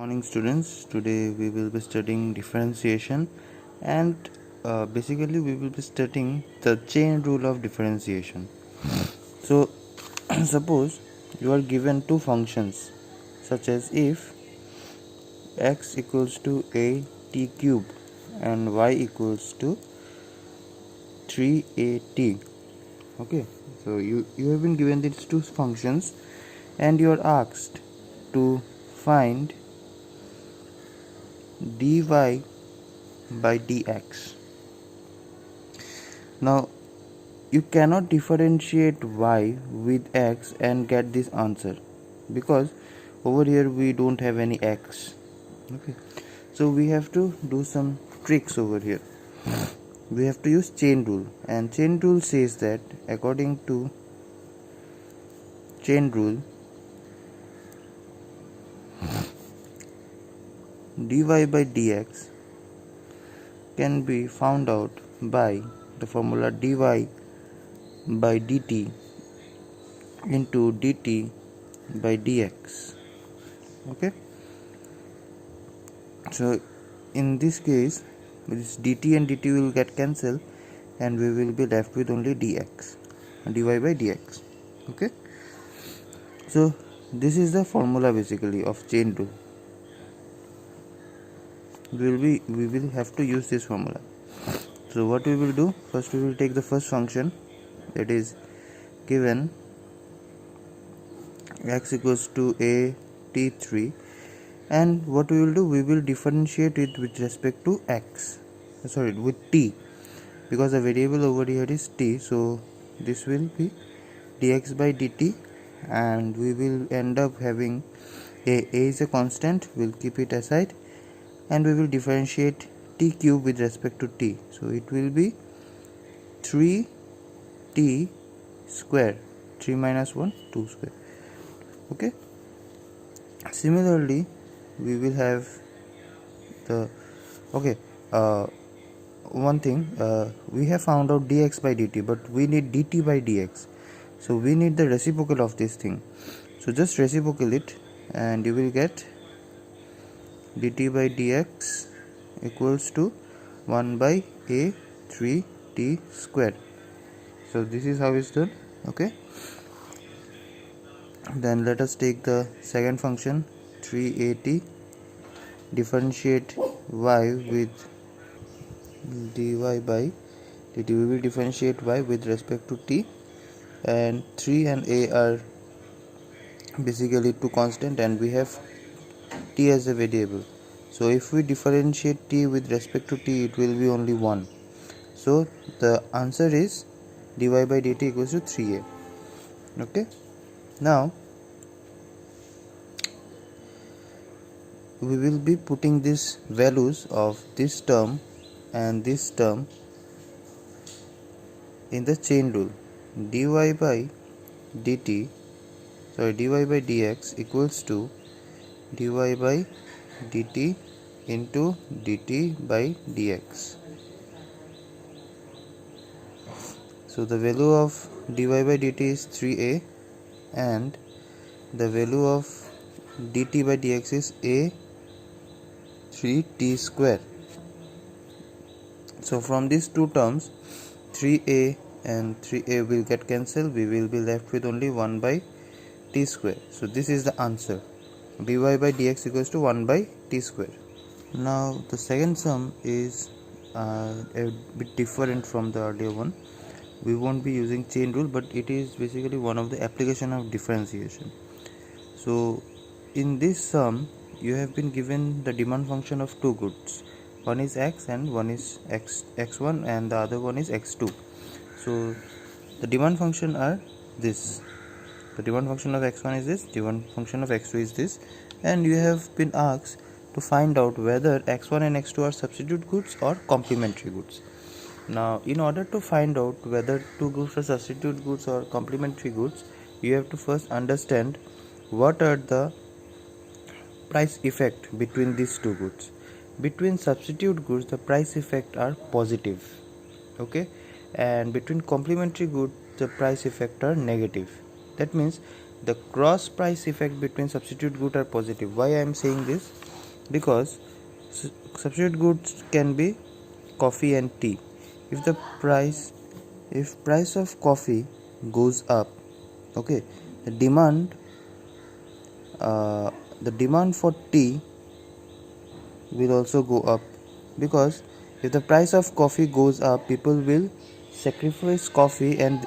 Morning students, today we will be studying differentiation and basically we will be studying the chain rule of differentiation. So suppose you are given two functions such as if x equals to a t cube and y equals to 3at. Okay, so you have been given these two functions and you are asked to find dy by dx. Now you cannot differentiate y with x and get this answer because over here we don't have any x. Okay, so we have to do some tricks over here. We have to use chain rule, and chain rule says that according to chain rule dy by dx can be found out by the formula dy by dt into dt by dx. Okay, so in this case this dt and dt will get cancelled and we will be left with only dx, dy by dx. Okay, so this is the formula basically of chain rule. We will have to use this formula. So what we will do, first we will take the first function, that is given x equals to a t3, and what we will do, we will differentiate it with respect to with t, because the variable over here is t. So this will be dx by dt, and we will end up having a is a constant, we'll keep it aside, and we will differentiate t cube with respect to t. So it will be 3t square, 3 minus 1, 2 square. Okay, similarly we will have the one thing, we have found out dx by dt, but we need dt by dx, so we need the reciprocal of this thing. So just reciprocal it and you will get dt by dx equals to 1 by a 3t square. So this is how it's done. Okay, then let us take the second function 3at, differentiate y with dy by dt. We will differentiate y with respect to t, and 3 and a are basically two constant and we have t as a variable. So if we differentiate t with respect to t, it will be only 1. So the answer is dy by dt equals to 3a. Okay, now we will be putting these values of this term and this term in the chain rule. Dy by dt, dy by dx equals to dy by dt into dt by dx. So the value of dy by dt is 3a and the value of dt by dx is a 3t square. So from these two terms, 3a and 3a will get cancelled, we will be left with only 1 by t square. So this is the answer, dy by dx equals to 1 by t square. Now the second sum is a bit different from the earlier one. We won't be using chain rule, but it is basically one of the application of differentiation. So in this sum you have been given the demand function of two goods, one is x and one is x1 and the other one is x2. So the demand function are this, the demand function of x1 is this, demand function of x2 is this, and you have been asked to find out whether x1 and x2 are substitute goods or complementary goods. Now in order to find out whether two goods are substitute goods or complementary goods, you have to first understand what are the price effect between these two goods. Between substitute goods the price effect are positive, okay, and between complementary goods the price effect are negative. That means the cross price effect between substitute good are positive. Why I am saying this? because substitute goods can be coffee and tea. If price of coffee goes up, okay, the demand for tea will also go up, because if the price of coffee goes up, people will sacrifice coffee, and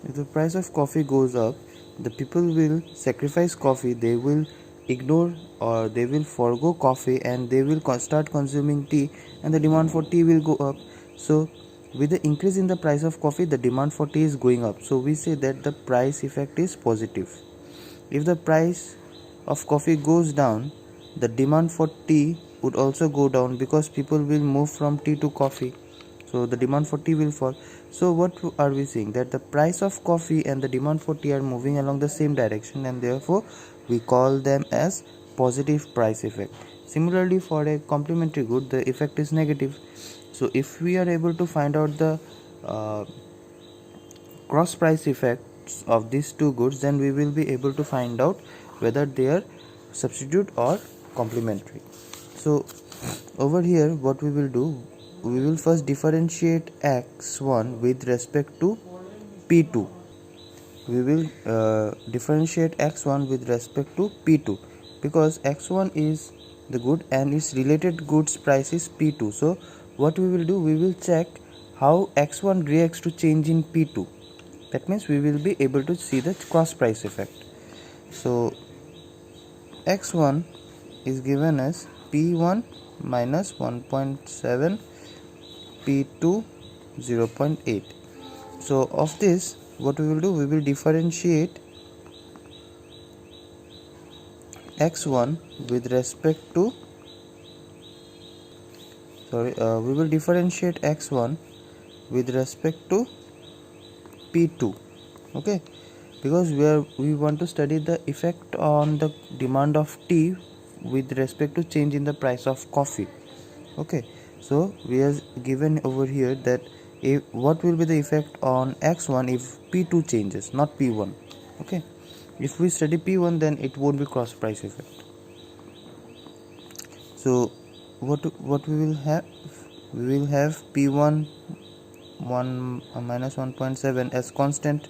if the price of coffee goes up, the people will sacrifice coffee, they will ignore or they will forego coffee and they will start consuming tea, and the demand for tea will go up. So with the increase in the price of coffee, the demand for tea is going up, so we say that the price effect is positive. If the price of coffee goes down, the demand for tea would also go down, because people will move from tea to coffee, so the demand for tea will fall. So what are we saying? That the price of coffee and the demand for tea are moving along the same direction, and therefore we call them as positive price effect. Similarly, for a complementary good, the effect is negative. So if we are able to find out the cross price effects of these two goods, then we will be able to find out whether they are substitute or complementary. So over here, what we will do, we will first differentiate x1 with respect to p2. We will differentiate x1 with respect to p2, because x1 is the good and its related goods price is p2. So what we will do, we will check how x1 reacts to change in p2. That means we will be able to see the cross price effect. So x1 is given as p1 minus 1.7, p2 0.8. So of this, what we will do, we will differentiate x1 with respect to we will differentiate x1 with respect to p2, okay, because we want to study the effect on the demand of tea with respect to change in the price of coffee. Okay, so we are given over here that what will be the effect on x1 if p2 changes, not p1. Okay, if we study p1, then it won't be cross price effect. So what we will have, we will have p1 minus 1.7 as constant,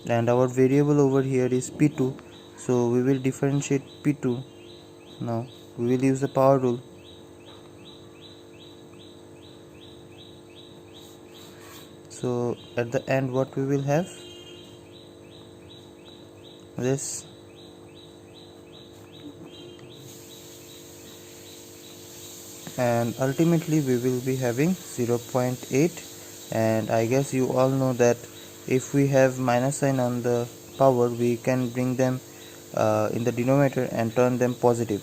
and our variable over here is p2, so we will differentiate p2. Now we will use the power rule. So at the end, what we will have, this and ultimately we will be having 0.8. and I guess you all know that if we have minus sign on the power, we can bring them in the denominator and turn them positive.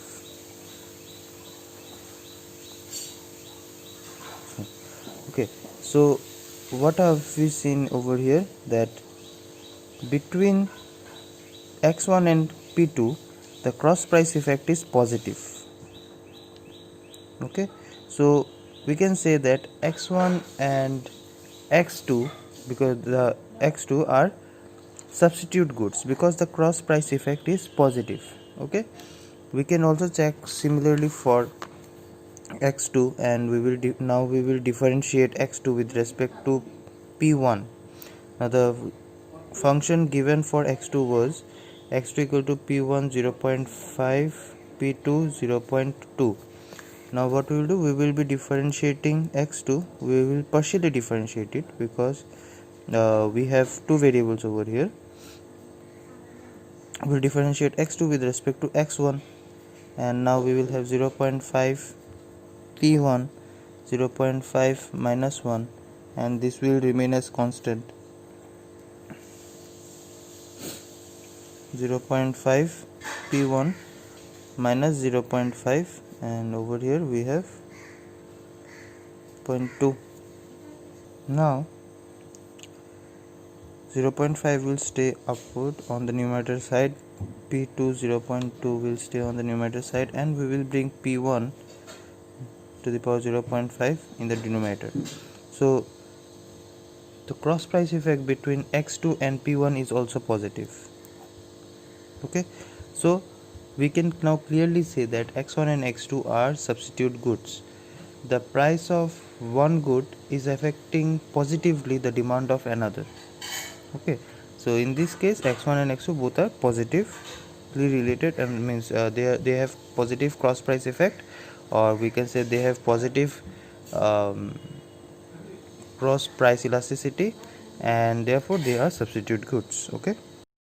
Okay, so what have we seen over here, that between x1 and p2 the cross price effect is positive. Okay, so we can say that x1 and x2, because the x2 are substitute goods, because the cross price effect is positive. Okay, we can also check similarly for x2, and we will now we will differentiate x2 with respect to p1. Now the function given for x2 was x2 equal to p1 0.5, p2 0.2. Now what we will do, we will be differentiating x2, we will partially differentiate it, because we have two variables over here. We will differentiate x2 with respect to x1, and now we will have 0.5 p1 0.5 minus 1, and this will remain as constant. 0.5 p1 minus 0.5, and over here we have 0.2. Now 0.5 will stay upward on the numerator side, p2 0.2 will stay on the numerator side, and we will bring p1 to the power 0.5 in the denominator. So the cross price effect between x2 and p1 is also positive. Okay, so we can now clearly say that x1 and x2 are substitute goods. The price of one good is affecting positively the demand of another. Okay, so in this case x1 and x2 both are positively related, and means they have positive cross price effect, or we can say they have positive cross price elasticity, and therefore they are substitute goods. Okay.